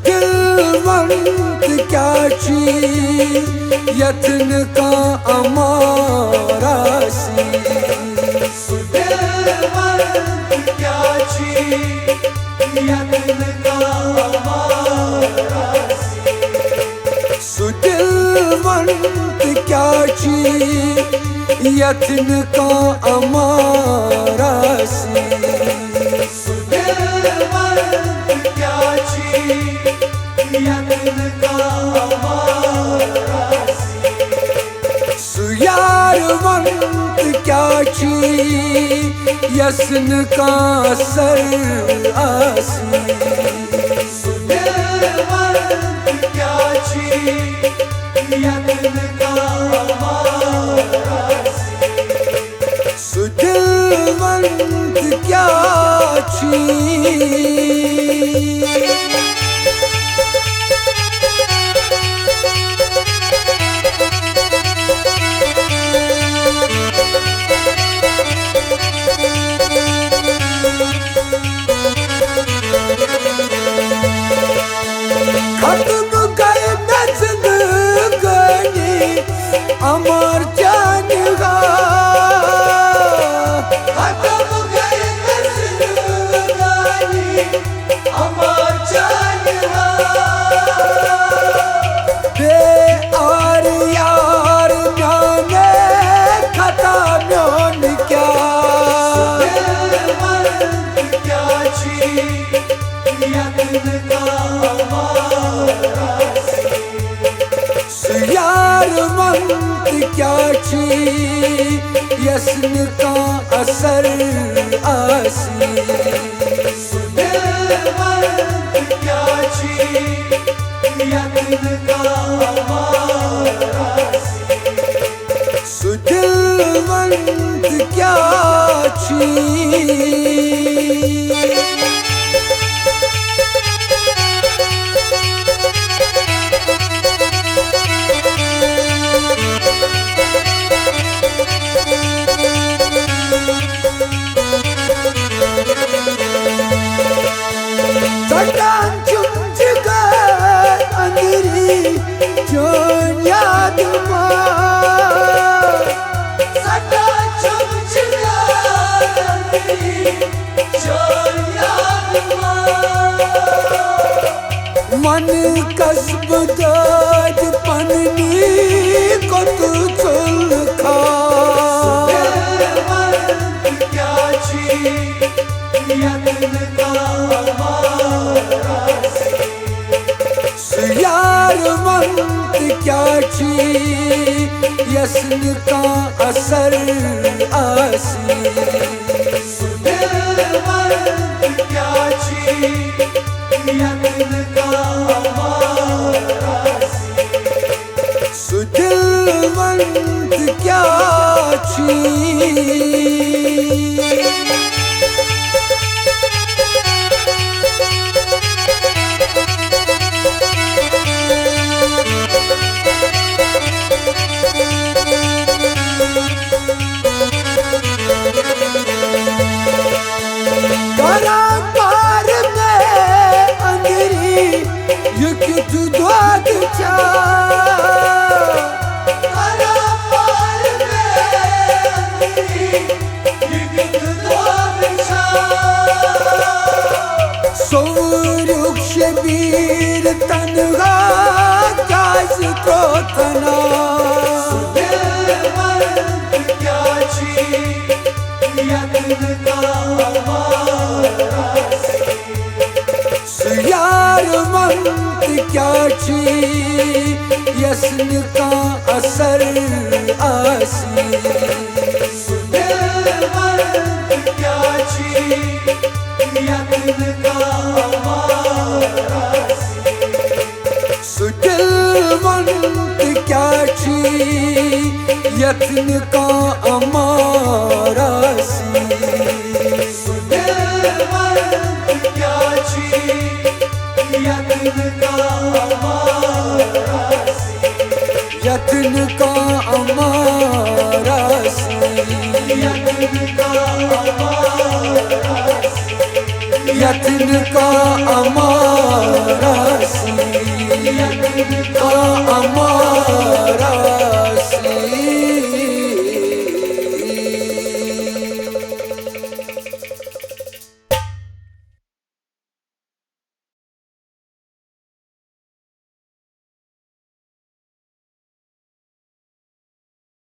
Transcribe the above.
दिलवंत क्या यत्न का अमारासी दिलवंत क्या यत्न का अमारासी सुदिलवंत क्या यत्न का अमारासी दिलवंत क्या यत्न का अमारासी सुयारवंत क्या यस्न का सर आसी दिलवंत क्या यत्न का अमारासी सुदिलवंत क्या खत्म गए नजद गनी अमर जान खत्म गए जिंदगानी अमर जान बे आर यार जाने खता म्योन क्या दिलवंत क्या यत्न का अमारासी सुयारवंत क्या यस्न का असर आसी दिलवंत क्या यत्न का अमारासी सुदिलवंत क्या सटान चुंझ गए अंदरी जो याद सटा चुमच गई जो याद मन कसब दाज पननी को तू चुल खा दिलवंत क्या यत्न का अमारासी सुयारवंत क्या यस्न का असर आसी दिलवंत क्या यत्न का अमारासी सुदिलवंत क्या करापार में अंदरी युग दुआद चा करापार में अंदरी युग दुआद चा सोरुख शबीर तनहा काज त्रोथना दिलवंत क्या यत्न का अमारासी सुयारवंत क्या यस्न का असर आसी दिलवंत क्या यत्न का अमारासी सुदिलवंत क्या यत्न का अमारासी दिलवंत क्या यत्न का अमारासी यत्न का अमारासी यत्न का अमारासी यत्न का का अमारा सी का अमारा